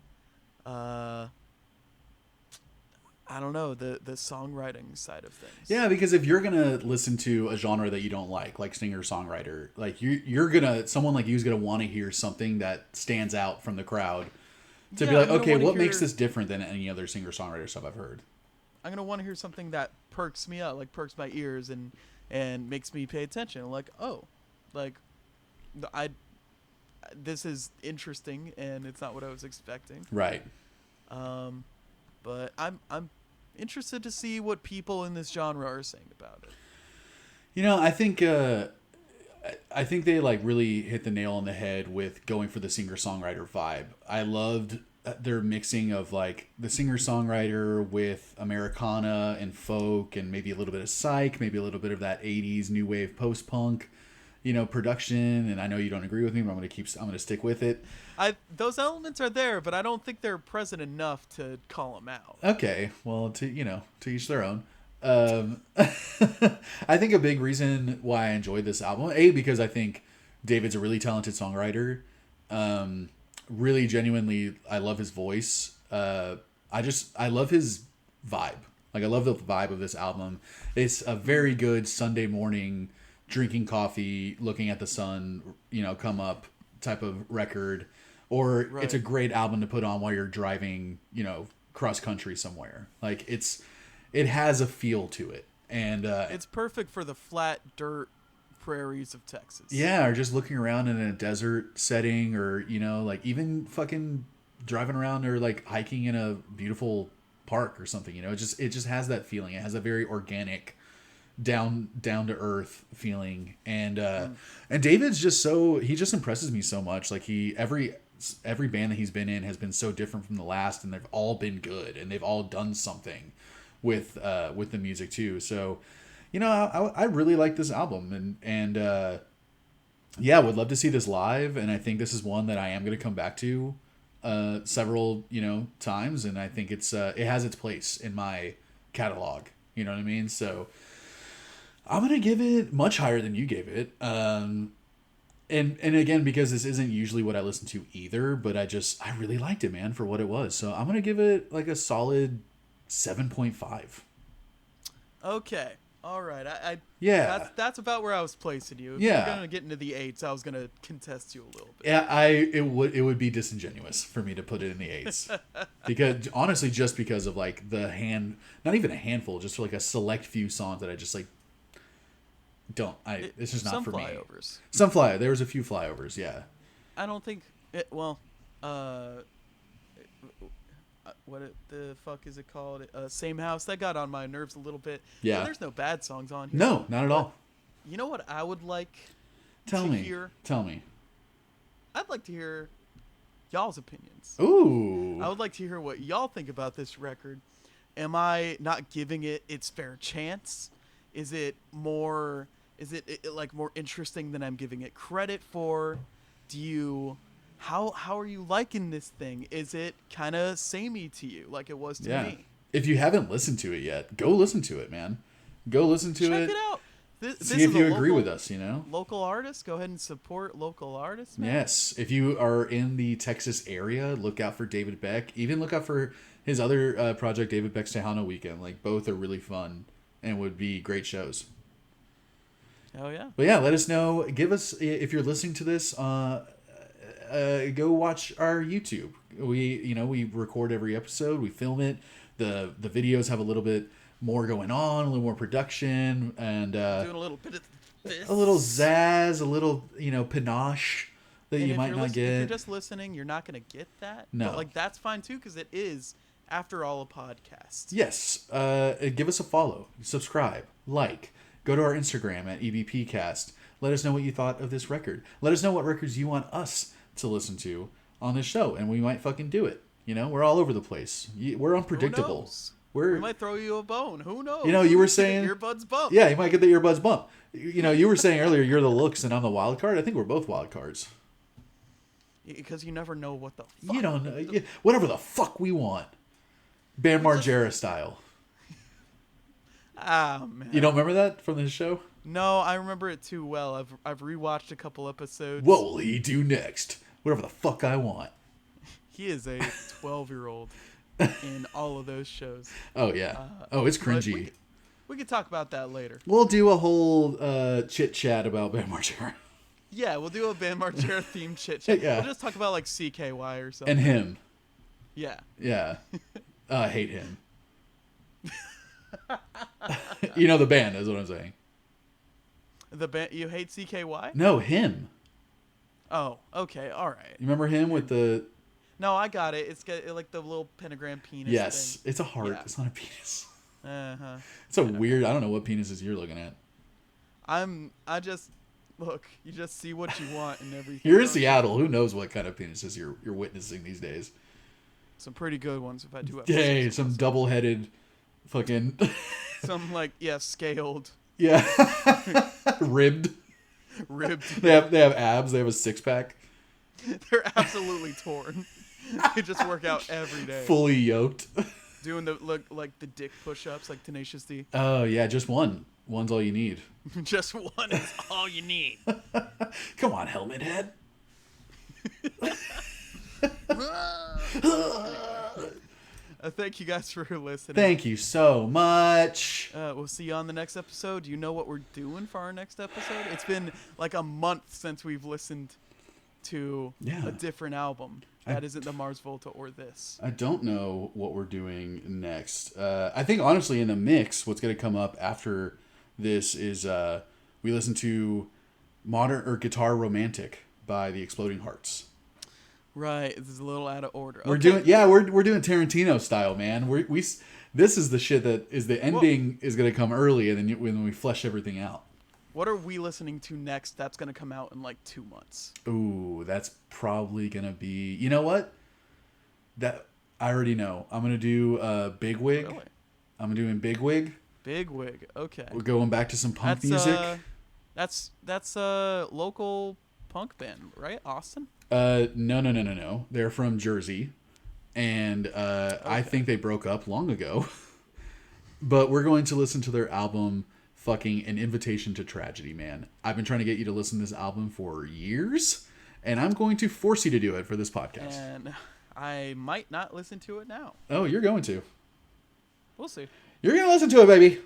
I don't know, the songwriting side of things. Yeah, because if you're gonna listen to a genre that you don't like singer-songwriter, you're gonna, someone like you is gonna want to hear something that stands out from the crowd to be like, okay, what makes this different than any other singer-songwriter stuff I've heard? I'm gonna want to hear something that perks me up, perks my ears and makes me pay attention. This is interesting, and it's not what I was expecting. Right. But I'm interested to see what people in this genre are saying about it. I think they really hit the nail on the head with going for the singer-songwriter vibe. I loved their mixing of the singer-songwriter with Americana and folk and maybe a little bit of psych, maybe a little bit of that 80s new wave post-punk, production. And I know you don't agree with me, but I'm going to stick with it. Those elements are there, but I don't think they're present enough to call them out. Okay, well, to each their own. I think a big reason why I enjoyed this album, because I think David's a really talented songwriter. Really genuinely, I love his voice. I love his vibe. I love the vibe of this album. It's a very good Sunday morning drinking coffee, looking at the sun, come up type of record. Or right. It's a great album to put on while you're driving, cross country somewhere. It has a feel to it. And it's perfect for the flat dirt prairies of Texas. Yeah, or just looking around in a desert setting, or even fucking driving around or hiking in a beautiful park or something. It just has that feeling. It has a very organic, down to earth feeling. And David's he just impresses me so much. Every band that he's been in has been so different from the last, and they've all been good, and they've all done something with the music too. So, I really like this album, and would love to see this live. And I think this is one that I am going to come back to several times, and I think it has its place in my catalog. You know what I mean? So I'm going to give it much higher than you gave it. And again, because this isn't usually what I listen to either, but I really liked it, man, for what it was. So I'm gonna give it like a solid 7.5. Okay. All right. Yeah. That's about where I was placing you. If Yeah. you're gonna get into the 8s, I was gonna contest you a little bit. Yeah, it would be disingenuous for me to put it in the 8s. Because honestly, just because of like not even a handful, just like a select few songs that I just like it's just not for me. Some flyovers. There was a few flyovers, yeah. I don't think what the fuck is it called? Same House. That got on my nerves a little bit. Yeah. But there's no bad songs on here. No, not at all. You know what I would like Tell me. hear? Tell me. I'd like to hear y'all's opinions. Ooh. I would like to hear what y'all think about this record. Am I not giving it its fair chance? Is it more interesting than I'm giving it credit for? How are you liking this thing? Is it kind of samey to you like it was to me? If you haven't listened to it yet, go listen to it, man. Go listen to it. Check it out. See if you agree with us, Local artists, go ahead and support local artists, man. Yes. If you are in the Texas area, look out for David Beck. Even look out for his other project, David Beck's Tejano Weekend. Like, both are really fun and would be great shows. Oh, yeah. But yeah, let us know. Give us, if you're listening to this, go watch our YouTube. We record every episode. We film it. The videos have a little bit more going on, a little more production, and doing a little bit of this. A little zazz, a little panache that you might not get. If you're just listening, you're not going to get that. No. But that's fine too, because it is, after all, a podcast. Yes. Give us a follow, subscribe, like. Go to our Instagram at EBPcast. Let us know what you thought of this record. Let us know what records you want us to listen to on this show, and we might fucking do it. We're all over the place. We're unpredictable. Who knows? We might throw you a bone. Who knows? You were saying earbuds bump. Yeah, you might get the earbuds bump. You were saying earlier you're the looks and I'm the wild card. I think we're both wild cards. Because you never know what the fuck. You don't know. Whatever the fuck we want. Bam Margera style. Ah, man. You don't remember that from this show? No, I remember it too well. I've rewatched a couple episodes. What will he do next? Whatever the fuck I want. He is a 12-year-old in all of those shows. Oh, yeah. It's cringy. We could talk about that later. We'll do a whole chit-chat about Bam Margera. Yeah, we'll do a Bam Margera themed chit-chat. Yeah. We'll just talk about, like, CKY or something. And him. Yeah. Yeah. I hate him. The band is what I'm saying. The band, you hate CKY? No, him. Oh, okay, all right. You remember him with the... No, I got it. It's got like the little pentagram penis Yes, thing. it's a heart. Yeah. It's not a penis. Uh-huh. It's a weird... I don't know what penises you're looking at. Look, you just see what you want and everything. You're in Seattle. Who knows what kind of penises you're witnessing these days? Some pretty good ones if I do have. Hey, some double-headed fucking... Some scaled. Yeah. Ribbed. They have abs. They have a six-pack. They're absolutely torn. They just work out every day. Fully yoked. Doing the dick push-ups like Tenacious D. Oh, yeah, just one. One's all you need. Just one is all you need. Come on, helmet head. Thank you guys for listening. Thank you so much. We'll see you on the next episode. Do you know what we're doing for our next episode? It's been like a month since we've listened to a different album. That isn't the Mars Volta or this. I don't know what we're doing next. I think, honestly, in the mix, what's going to come up after this is we listen to Guitar Romantic by the Exploding Hearts. Right, this is a little out of order. We're doing Tarantino style, man. This is the shit that is the ending is going to come early, and then when we flesh everything out. What are we listening to next? That's going to come out in like 2 months. Ooh, that's probably going to be... You know what? That I already know. I'm going to do Bigwig. Really? I'm doing Bigwig. Bigwig, okay. We're going back to some punk music. That's a local punk band, right? Austin? No. They're from Jersey. And I think they broke up long ago. But we're going to listen to their album fucking an invitation to tragedy, man. I've been trying to get you to listen to this album for years, and I'm going to force you to do it for this podcast. And I might not listen to it now. Oh, you're going to. We'll see. You're going to listen to it, baby.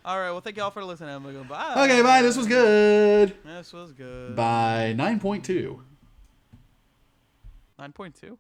All right. Well, thank y'all for listening. I'm going to go bye. Okay, bye. This was good. This was good. Bye. 9.2. 9.2?